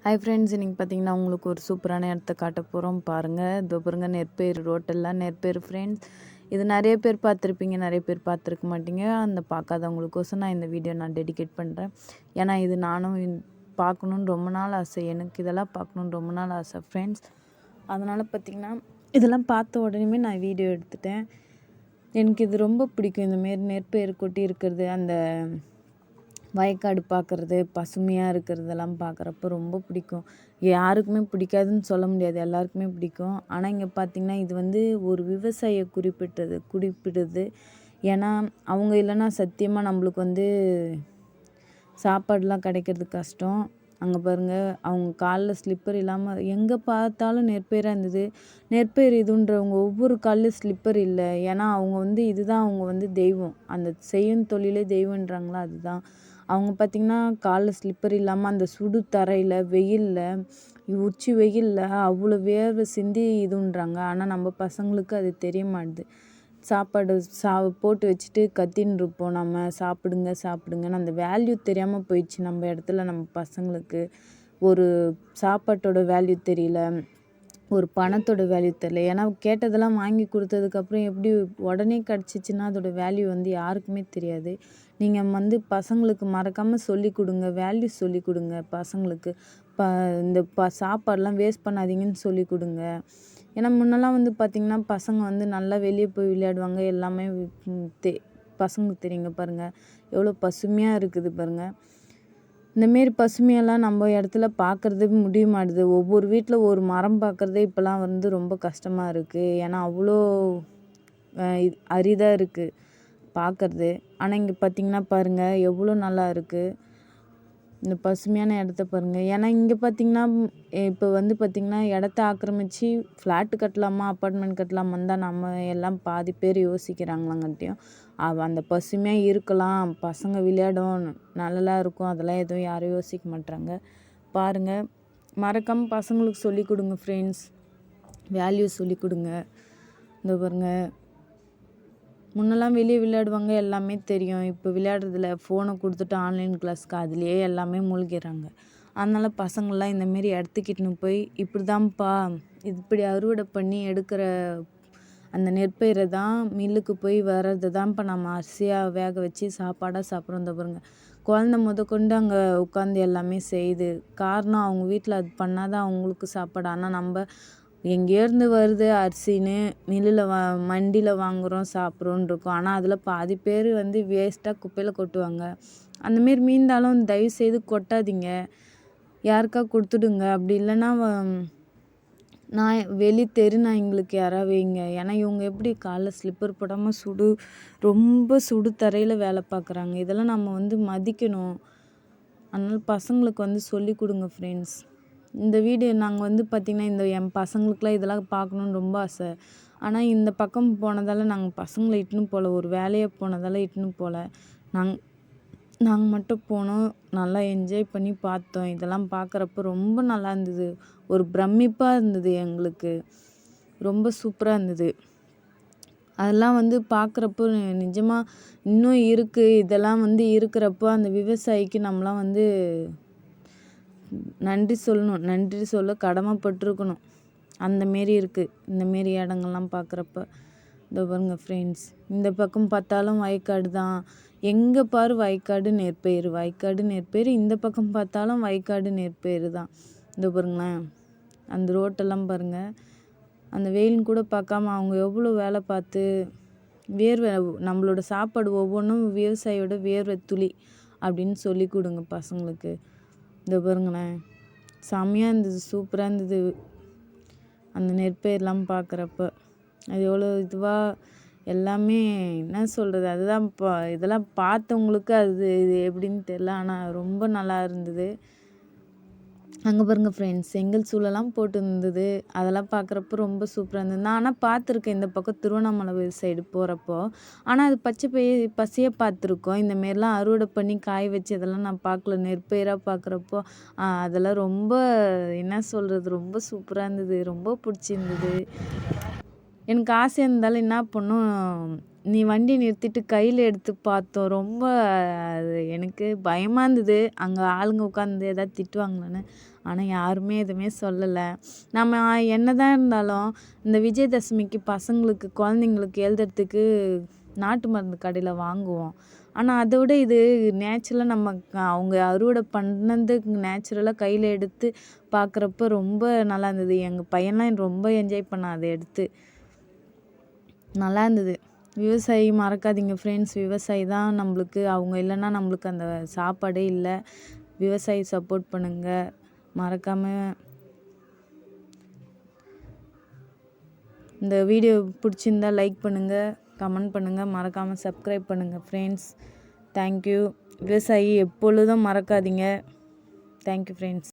Hi friends, இன்றைக்கி பார்த்தீங்கன்னா உங்களுக்கு ஒரு சூப்பரான இடத்த காட்ட போகிறோம். பாருங்கள், இதோ பாருங்க, நெற்பயிர் ரோட்டெல்லாம் நெற்பயிர் ஃப்ரெண்ட்ஸ். இது நிறைய பேர் பார்த்துருப்பீங்க, நிறைய பேர் பார்த்துருக்க மாட்டீங்க. அந்த பார்க்காதவங்களுக்கோசம் நான் இந்த வீடியோ டெடிகேட் பண்ணுறேன். ஏன்னா இது நானும் பார்க்கணுன்னு ரொம்ப நாள் ஆசை. எனக்கு இதெல்லாம் பார்க்கணுன்னு ரொம்ப நாள் ஆசை ஃப்ரெண்ட்ஸ். அதனால் பார்த்திங்கன்னா இதெல்லாம் பார்த்த உடனே நான் வீடியோ எடுத்துட்டேன். எனக்கு இது ரொம்ப பிடிக்கும். இந்தமாரி நெற்பயிர் கொட்டி இருக்கிறது, அந்த வயக்காடு பார்க்குறது, பசுமையாக இருக்கிறதெல்லாம் பார்க்குறப்ப ரொம்ப பிடிக்கும். யாருக்குமே பிடிக்காதுன்னு சொல்ல முடியாது, எல்லாருக்குமே பிடிக்கும். ஆனால் இங்கே பார்த்திங்கன்னா இது ஒரு விவசாயியை குறிப்பிடுது. ஏன்னா அவங்க இல்லைன்னா சத்தியமாக நம்மளுக்கு சாப்பாடுலாம் கிடைக்கிறது கஷ்டம். அங்கே பாருங்கள், அவங்க காலில் ஸ்லிப்பர் இல்லாமல் எங்கே பார்த்தாலும் நெற்பயிராக இருந்தது. நெற்பயிர் இதுன்றவங்க ஒவ்வொரு காலில் ஸ்லிப்பர் இல்லை. ஏன்னா அவங்க இதுதான் அவங்க தெய்வம். அந்த செய்யும் தொழிலே தெய்வன்றாங்களா, அதுதான். அவங்க பார்த்திங்கன்னா காலில் ஸ்லிப்பர் இல்லாமல் அந்த சுடு தரையில் வெயிலில் உச்சி வெயிலில் அவ்வளோ வேர்வை சிந்தி இதுன்றாங்க. ஆனால் நம்ம பசங்களுக்கு அது தெரிய மாட்டுது. சாப்பாடு போட்டு வச்சுட்டு கத்தின்னு இருப்போம், நம்ம சாப்பிடுங்கன்னு. அந்த வேல்யூ தெரியாமல் போயிடுச்சு நம்ம இடத்துல. நம்ம பசங்களுக்கு ஒரு சாப்பாட்டோட வேல்யூ தெரியல, ஒரு பணத்தோட வேல்யூ தெரியல. ஏன்னா கேட்டதெல்லாம் வாங்கி கொடுத்ததுக்கப்புறம் எப்படி உடனே கிடச்சிச்சின்னா அதோட வேல்யூ யாருக்குமே தெரியாது. நீங்கள் பசங்களுக்கு மறக்காமல் சொல்லி கொடுங்க, வேல்யூ சொல்லி கொடுங்க பசங்களுக்கு. இந்த சாப்பாடெலாம் வேஸ்ட் பண்ணாதீங்கன்னு சொல்லி கொடுங்க. ஏன்னா முன்னெல்லாம் பார்த்திங்கன்னா பசங்க நல்லா வெளியே போய் விளையாடுவாங்க. எல்லாமே பசங்களுக்கு தெரியுங்க. பாருங்கள் எவ்வளோ பசுமையாக இருக்குது பாருங்கள். இந்தமாரி பசுமையெல்லாம் நம்ம இடத்துல பார்க்குறதே முடிய மாட்டுது. ஒவ்வொரு வீட்டில் ஒரு மரம் பார்க்குறதே இப்போலாம் ரொம்ப கஷ்டமாக இருக்குது. ஏன்னா அவ்வளோ அரிதாக இருக்குது பார்க்குறது. ஆனால் இங்கே பார்த்திங்கன்னா பாருங்கள் எவ்வளோ நல்லா இருக்குது இந்த பசுமையான இடத்த பாருங்கள். ஏன்னா இங்கே பார்த்திங்கன்னா இப்போ பார்த்திங்கன்னா இடத்த ஆக்கிரமித்து ஃப்ளாட்டு கட்டலாமா, அப்பார்ட்மெண்ட் கட்டலாமான்னு தான் நம்ம எல்லாம் பாதி பேர் யோசிக்கிறாங்களாங்கட்டியும். அந்த பசுமையாக இருக்கலாம், பசங்க விளையாடும், நல்லா இருக்கும், அதெல்லாம் எதுவும் யாரும் யோசிக்க மாட்டாங்க. பாருங்கள், மறக்காமல் பசங்களுக்கு சொல்லிக் கொடுங்க ஃப்ரெண்ட்ஸ், வேல்யூ சொல்லிக் கொடுங்க. இந்த பாருங்கள், முன்னெல்லாம் வெளியே விளையாடுவாங்க, எல்லாமே தெரியும். இப்போ விளையாடுறதில்ல, ஃபோனை கொடுத்துட்டு ஆன்லைன் கிளாஸ்க்கு அதுலேயே எல்லாமே மூழ்கிறாங்க. அதனால் பசங்கள்லாம் இந்தமாரி இடத்துக்கிட்டுன்னு போய் இப்படி தான்ப்பா, இப்படி அறுவடை பண்ணி எடுக்கிற அந்த நெற்பயிரை தான் மில்லுக்கு போய் வர்றது தான்ப்பா நம்ம அரிசியாக வேக வச்சு சாப்பாடாக சாப்பிட்றோம். இந்த பாருங்க, குழந்த முதற்கொண்டு அங்கே உட்காந்து எல்லாமே செய்யுது. காரணம் அவங்க வீட்டில் அது பண்ணால் தான் அவங்களுக்கு சாப்பாடு. ஆனால் நம்ம எங்கேருந்து வருது அரிசின்னு மில்லில் மண்டியில் வாங்குகிறோம், சாப்பிட்றோன்னு இருக்கோம். ஆனால் அதில் பாதி பேர் வேஸ்ட்டாக குப்பையில் கொட்டுவாங்க. அந்தமாரி மீந்தாலும் தயவுசெய்து கொட்டாதீங்க, யாருக்கா கொடுத்துடுங்க. அப்படி இல்லைன்னா தெரு நாய்ங்களுக்கு யாராவது வைங்க. ஏன்னா இவங்க எப்படி காலில் ஸ்லிப்பர் போடாமல் ரொம்ப சுடு தரையில் வேலை பார்க்குறாங்க. இதெல்லாம் நம்ம மதிக்கணும். அதனால் பசங்களுக்கு சொல்லி கொடுங்க ஃப்ரெண்ட்ஸ். இந்த வீடியோ நாங்கள் பார்த்திங்கன்னா என் பசங்களுக்குலாம் இதெல்லாம் பார்க்கணுன்னு ரொம்ப ஆசை. ஆனால் இந்த பக்கம் போனதால் நாங்கள் பசங்களை இட்டுன்னு போகல, ஒரு வேலையாக போனதால் இட்டுன்னு போகல. நாங்கள் மட்டும் போனோம், நல்லா என்ஜாய் பண்ணி பார்த்தோம். இதெல்லாம் பார்க்குறப்ப ரொம்ப நல்லா இருந்தது, ஒரு பிரமிப்பாக இருந்தது எங்களுக்கு, ரொம்ப சூப்பராக இருந்தது. அதெல்லாம் பார்க்குறப்போ நிஜமாக இன்னும் இருக்குது. இதெல்லாம் இருக்கிறப்போ அந்த விவசாயிக்கு நம்மளாம் நன்றி சொல்லணும், நன்றி சொல்ல கடமைப்பட்டிருக்கணும். அந்தமாரி இருக்குது இந்தமாரி இடங்கள்லாம் பார்க்குறப்ப. இதோ பாருங்க ஃப்ரெண்ட்ஸ், இந்த பக்கம் பார்த்தாலும் வயக்காடு தான். எங்கே பாரு வயக்காடு நெற்பயிர். இந்த பக்கம் பார்த்தாலும் வயக்காடு நெற்பயிர் தான். இதோ பாருங்களேன், அந்த ரோட்டெல்லாம் பாருங்கள். அந்த வெயில்னு கூட பார்க்காம அவங்க எவ்வளோ வேலை பார்த்து வேர்வை, நம்மளோட சாப்பாடு ஒவ்வொன்றும் விவசாயியோட வேர்வை துளி அப்படின்னு சொல்லி கொடுங்க பசங்களுக்கு. இதோ பாருங்களேன், செம்மையாக இருந்தது, சூப்பராக இருந்தது அந்த நெற்பயிரெலாம் பார்க்குறப்ப. அது எவ்வளோ இதுவாக எல்லாமே என்ன சொல்கிறது, அதுதான் இதெல்லாம் பார்த்தவங்களுக்கு அது இது எப்படின்னு தெரில. ஆனால் ரொம்ப நல்லா இருந்தது. அங்கே பாருங்கள் ஃப்ரெண்ட்ஸ், செங்கல் சூளெல்லாம் போட்டு இருந்தது. அதெல்லாம் பார்க்குறப்போ ரொம்ப சூப்பராக இருந்தது. நான் ஆனால் பார்த்துருக்கேன் இந்த பக்கம் திருவண்ணாமலை சைடு போகிறப்போ. ஆனால் அது பச்சையாக பார்த்துருக்கோம். இந்தமாரிலாம் அறுவடை பண்ணி காய வச்சு அதெல்லாம் நான் பார்க்கல. நெற்பயிராக பார்க்குறப்போ அதெல்லாம் ரொம்ப என்ன சொல்கிறது, ரொம்ப சூப்பராக இருந்தது, ரொம்ப பிடிச்சிருந்தது. எனக்கு ஆசையாக இருந்தாலும் என்ன பண்ணும், நீ வண்டி நிறுத்திட்டு கையில் எடுத்து பார்த்தோம். ரொம்ப அது எனக்கு பயமாக இருந்தது. அங்கே ஆளுங்க உட்காந்து ஏதாவது திட்டுவாங்களான்னு. ஆனால் யாருமே எதுவுமே சொல்லலை. நம்ம என்னதான் இருந்தாலும் இந்த விஜயதசமிக்கு பசங்களுக்கு குழந்தைங்களுக்கு எழுதுறதுக்கு நாட்டு மருந்து கடையில் வாங்குவோம். ஆனால் அதை விட இது நேச்சுரலாக நம்ம அவங்க அறுவடை பண்ணது நேச்சுரலாக கையில் எடுத்து பார்க்குறப்ப ரொம்ப நல்லா இருந்தது. எங்கள் பையன்லாம் ரொம்ப என்ஜாய் பண்ணான் அதை எடுத்து. நல்லா இருந்தது. விவசாயி மறக்காதீங்க ஃப்ரெண்ட்ஸ். விவசாயி தான் நம்மளுக்கு. அவங்க இல்லைன்னா நம்மளுக்கு அந்த சாப்பாடே இல்லை. விவசாயி சப்போர்ட் பண்ணுங்கள். மறக்காமல் இந்த வீடியோ பிடிச்சிருந்தா லைக் பண்ணுங்கள், கமெண்ட் பண்ணுங்கள், மறக்காமல் சப்ஸ்கிரைப் பண்ணுங்கள் ஃப்ரெண்ட்ஸ். தேங்க்யூ. விவசாயி எப்பொழுதும் மறக்காதீங்க. Thank you friends.